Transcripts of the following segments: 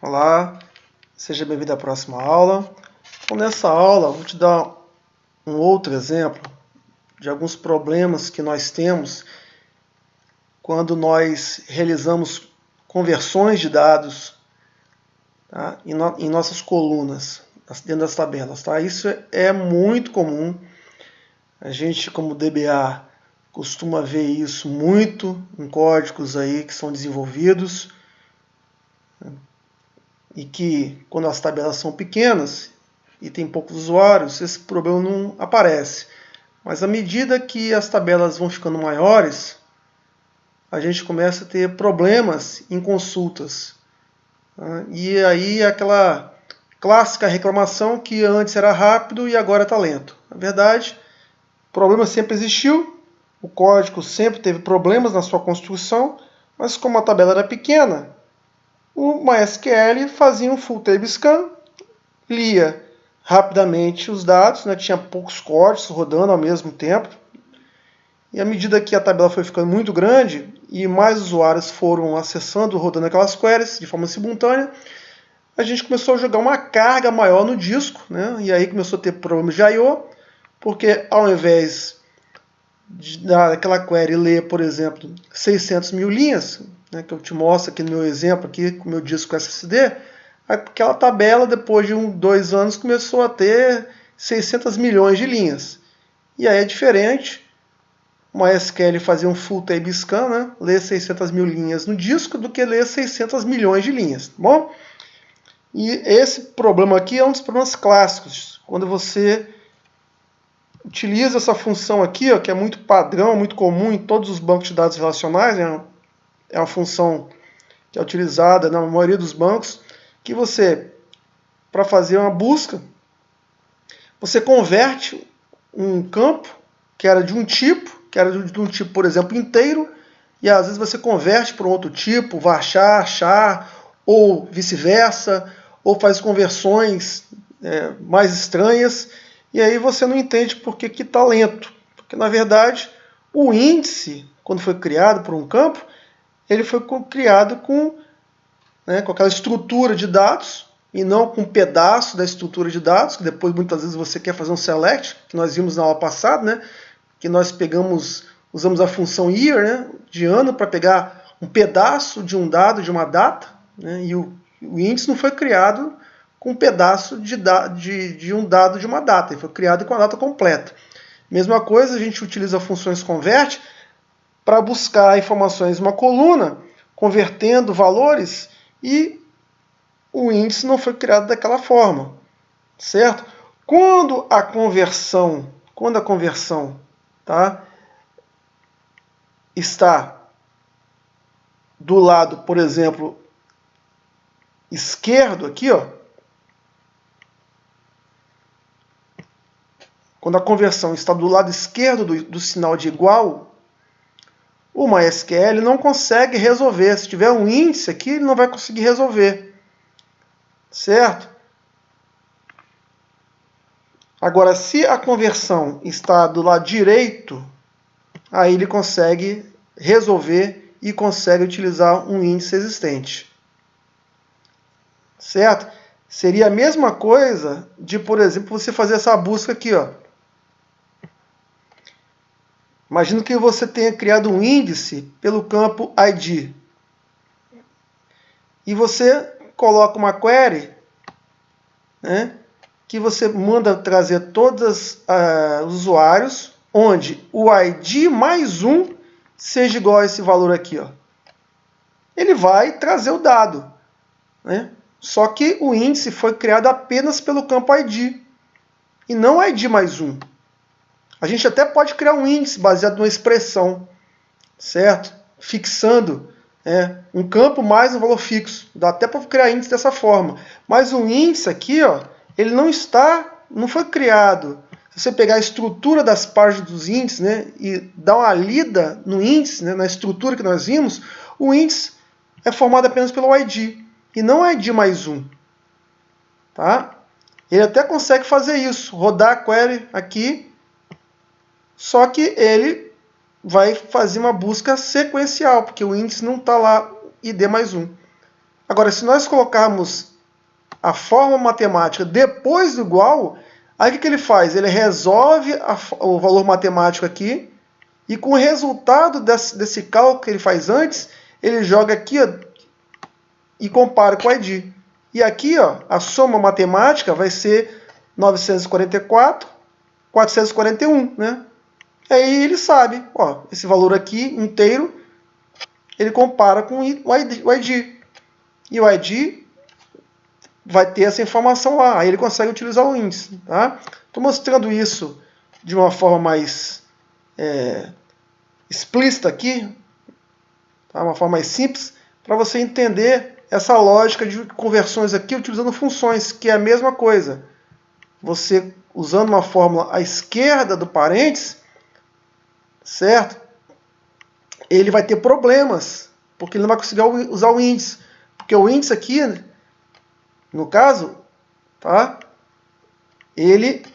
Olá, seja bem-vindo à próxima aula. Então, nessa aula, vou te dar um outro exemplo de alguns problemas que nós temos quando nós realizamos conversões de dados, tá, em nossas colunas, dentro das tabelas. Tá? Isso é muito comum. A gente, como DBA, costuma ver isso muito em códigos aí que são desenvolvidos, e que, quando as tabelas são pequenas e tem poucos usuários, esse problema não aparece. Mas à medida que as tabelas vão ficando maiores, a gente começa a ter problemas em consultas. Tá? E aí aquela clássica reclamação que antes era rápido e agora está lento. Na verdade, o problema sempre existiu, o código sempre teve problemas na sua construção, mas como a tabela era pequena, o MySQL fazia um full table scan, lia rapidamente os dados, né, tinha poucos códigos rodando ao mesmo tempo, e à medida que a tabela foi ficando muito grande e mais usuários foram acessando, rodando aquelas queries de forma simultânea, a gente começou a jogar uma carga maior no disco, né, e aí começou a ter problemas de I/O, porque ao invés daquela query ler, por exemplo, 600 mil linhas, né, que eu te mostro aqui no meu exemplo, aqui com o meu disco SSD, aquela tabela, depois de 2 anos, começou a ter 600 milhões de linhas. E aí é diferente, o MySQL fazia um full table scan, né, ler 600 mil linhas no disco, do que ler 600 milhões de linhas. Tá bom? E esse problema aqui é um dos problemas clássicos, quando você utiliza essa função aqui, ó, que é muito padrão, muito comum em todos os bancos de dados relacionais, né? É uma função que é utilizada na maioria dos bancos, que você, para fazer uma busca, você converte um campo que era de um tipo, por exemplo, inteiro, e às vezes você converte para um outro tipo, varchar, char, ou vice-versa, ou faz conversões mais estranhas, e aí você não entende por que está lento. Porque, na verdade, o índice, quando foi criado por um campo, ele foi criado com aquela estrutura de dados, e não com um pedaço da estrutura de dados, que depois muitas vezes você quer fazer um select, que nós vimos na aula passada, né, que nós usamos a função year, né, de ano, para pegar um pedaço de um dado, de uma data, né, e o índice não foi criado com um pedaço de um dado de uma data, ele foi criado com a data completa. Mesma coisa, a gente utiliza funções convert para buscar informações em uma coluna, convertendo valores, e o índice não foi criado daquela forma, certo? Quando a conversão, tá, está do lado, por exemplo, esquerdo aqui, ó, quando a conversão está do lado esquerdo do sinal de igual, o MySQL não consegue resolver. Se tiver um índice aqui, ele não vai conseguir resolver, certo? Agora, se a conversão está do lado direito, aí ele consegue resolver e consegue utilizar um índice existente. Certo? Seria a mesma coisa de, por exemplo, você fazer essa busca aqui, ó. Imagina que você tenha criado um índice pelo campo ID. E você coloca uma query, né, que você manda trazer todos os usuários, onde o ID mais 1 seja igual a esse valor aqui, ó. Ele vai trazer o dado, né? Só que o índice foi criado apenas pelo campo ID, e não ID mais 1. A gente até pode criar um índice baseado numa expressão, certo? Fixando um campo mais um valor fixo. Dá até para criar índice dessa forma. Mas o índice aqui, ó, ele não foi criado. Se você pegar a estrutura das páginas dos índices, né, e dar uma lida no índice, né, na estrutura que nós vimos, o índice é formado apenas pelo ID, e não ID mais 1. Tá? Ele até consegue fazer isso, rodar a query aqui, só que ele vai fazer uma busca sequencial, porque o índice não está lá ID mais 1. Agora, se nós colocarmos a forma matemática depois do igual, aí o que ele faz? Ele resolve o valor matemático aqui, e com o resultado desse cálculo que ele faz antes, ele joga aqui, ó, e compara com o ID. E aqui, ó, a soma matemática vai ser 944, 441, né? Aí ele sabe, ó, esse valor aqui inteiro, ele compara com o ID. E o ID vai ter essa informação lá, aí ele consegue utilizar o índice. Tá? Estou mostrando isso de uma forma mais explícita aqui, tá? Uma forma mais simples, para você entender essa lógica de conversões aqui utilizando funções, que é a mesma coisa. Você, usando uma fórmula à esquerda do parênteses, certo? Ele vai ter problemas, porque ele não vai conseguir usar o índice. Porque o índice aqui, no caso, tá? Ele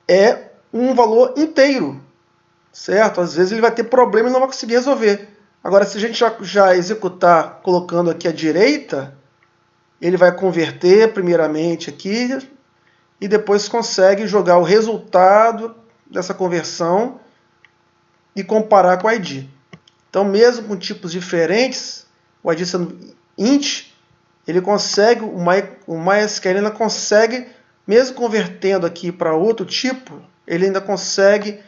é um valor inteiro, certo? Às vezes ele vai ter problema e não vai conseguir resolver. Agora, se a gente já executar colocando aqui à direita, ele vai converter primeiramente aqui e depois consegue jogar o resultado dessa conversão e comparar com o ID. Então, mesmo com tipos diferentes, o ID sendo int, ele consegue, o MySQL ainda consegue, mesmo convertendo aqui para outro tipo, ele ainda consegue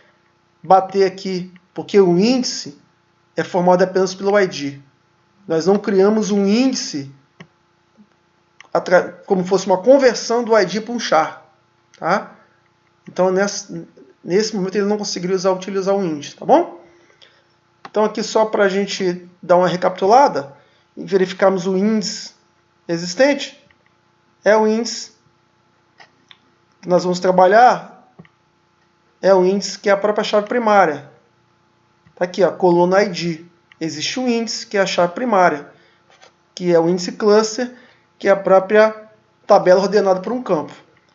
bater aqui, porque o índice é formado apenas pelo ID. Nós não criamos um índice como fosse uma conversão do ID para um char. Tá? Então, nesse momento, ele não conseguiria utilizar o índice. Tá bom? Então, aqui só para a gente dar uma recapitulada e verificarmos o índice existente, é o índice que nós vamos trabalhar, é o índice que é a própria chave primária. Está aqui, ó, coluna ID. Existe um índice que é a chave primária, que é o índice cluster, que é a própria tabela ordenada por um campo.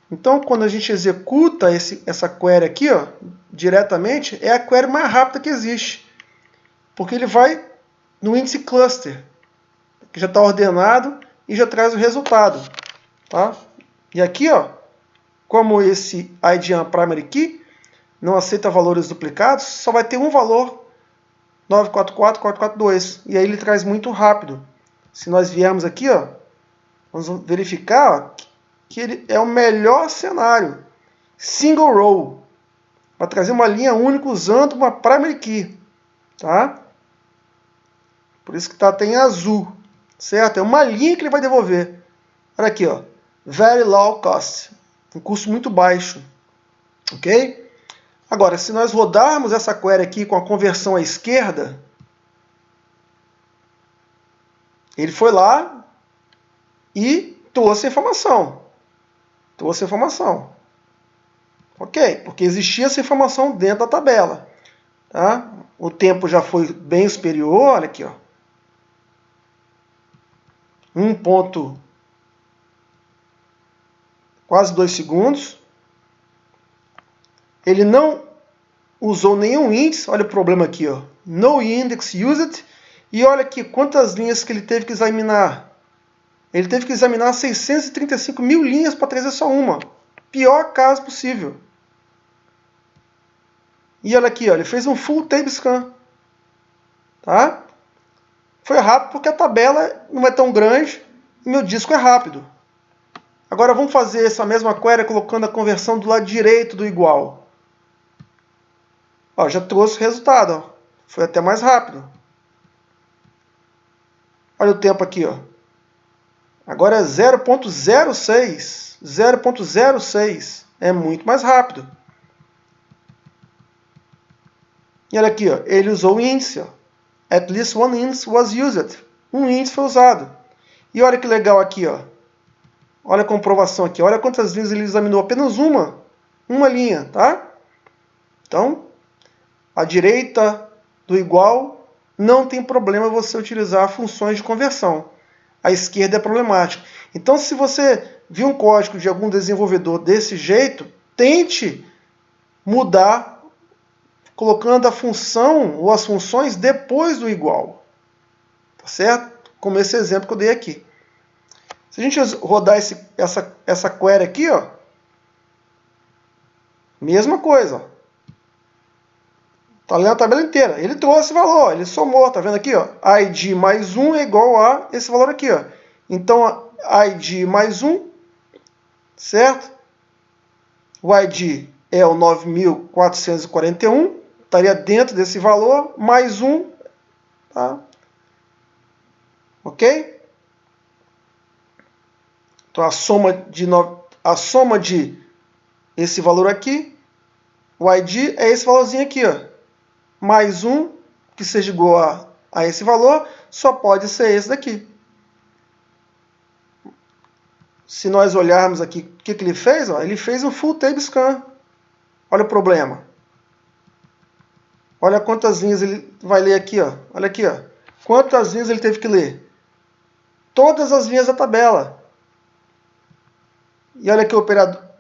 Então, quando a gente executa essa query aqui, ó, diretamente, é a query mais rápida que existe. Porque ele vai no índice cluster, que já está ordenado e já traz o resultado. Tá? E aqui, ó, como esse IDM Primary Key não aceita valores duplicados, só vai ter um valor, 944.442. E aí ele traz muito rápido. Se nós viermos aqui, ó, vamos verificar, ó, que ele é o melhor cenário. Single row. Vai trazer uma linha única usando uma primary key. Tá? Por isso que está até em azul. Certo? É uma linha que ele vai devolver. Olha aqui, ó. Very low cost. Um custo muito baixo. Ok? Agora, se nós rodarmos essa query aqui com a conversão à esquerda, ele foi lá e trouxe a informação. Trouxe a informação. Ok? Porque existia essa informação dentro da tabela. Tá? O tempo já foi bem superior. Olha aqui, ó. 1 ponto, quase 2 segundos. Ele não usou nenhum índice. Olha o problema aqui, ó. No index used. E olha aqui quantas linhas que ele teve que examinar. Ele teve que examinar 635 mil linhas para trazer só uma. Pior caso possível. E olha aqui, ó, ele fez um full table scan. Tá? Foi rápido porque a tabela não é tão grande e meu disco é rápido. Agora vamos fazer essa mesma query colocando a conversão do lado direito do igual. Ó, já trouxe o resultado. Ó. Foi até mais rápido. Olha o tempo aqui. Ó. Agora é 0.06. 0.06. É muito mais rápido. E olha aqui. Ó. Ele usou o índice. Ó. At least one index was used. Um índice foi usado. E olha que legal aqui. Ó. Olha a comprovação aqui. Olha quantas linhas ele examinou. Apenas uma. Uma linha. Tá? Então, à direita do igual, não tem problema você utilizar funções de conversão. À esquerda é problemático. Então, se você viu um código de algum desenvolvedor desse jeito, tente mudar colocando a função ou as funções depois do igual. Tá certo? como esse exemplo que eu dei aqui. Se a gente rodar essa query aqui, ó, mesma coisa. Está lendo a tabela inteira. Ele trouxe valor, ele somou, tá vendo aqui? Ó, ID mais 1 é igual a esse valor aqui. Ó. Então, ID mais 1, certo? O ID é o 9.441, estaria dentro desse valor, mais 1, tá? Ok? Então, a soma de esse valor aqui, o ID é esse valorzinho aqui, ó. Mais 1, que seja igual a esse valor, só pode ser esse daqui. Se nós olharmos aqui o que ele fez, ó, ele fez um full table scan. Olha o problema. Olha quantas linhas ele vai ler aqui. Ó. Olha aqui. Ó. Quantas linhas ele teve que ler? Todas as linhas da tabela. E olha aqui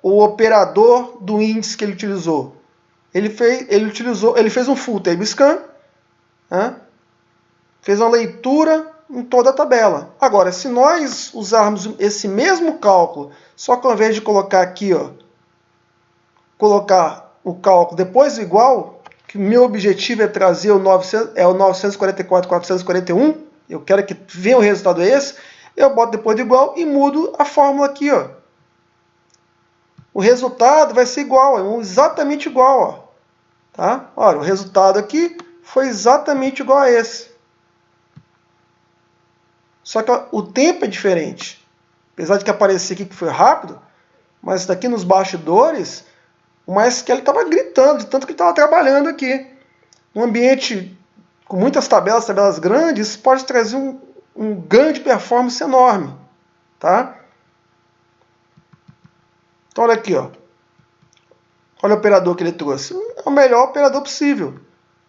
o operador do índice que ele utilizou. Ele fez um full table scan, né? Fez uma leitura em toda a tabela. Agora, se nós usarmos esse mesmo cálculo, só que ao invés de colocar aqui, ó, colocar o cálculo depois do igual, que o meu objetivo é trazer o 944,441, eu quero que venha o resultado esse, eu boto depois do igual e mudo a fórmula aqui, ó. O resultado vai ser igual, é exatamente igual, ó. Tá? Olha, o resultado aqui foi exatamente igual a esse. Só que o tempo é diferente. Apesar de que aparecer aqui que foi rápido, mas daqui nos bastidores, o MySQL estava gritando, de tanto que ele estava trabalhando aqui. Um ambiente com muitas tabelas grandes, isso pode trazer um ganho de performance enorme. Tá? Então olha aqui, ó. Olha o operador que ele trouxe. É o melhor operador possível.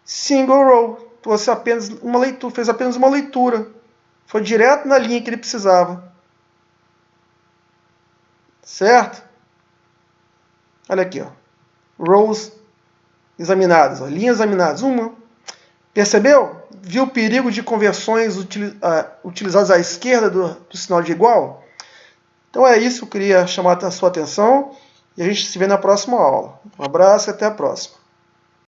Single row. Trouxe apenas uma leitura, fez apenas uma leitura. Foi direto na linha que ele precisava. Certo? Olha aqui, ó. Rows examinadas, ó. Linhas examinadas. Uma. Percebeu? Viu o perigo de conversões utilizadas à esquerda do sinal de igual? Então é isso que eu queria chamar a sua atenção. E a gente se vê na próxima aula. Um abraço e até a próxima.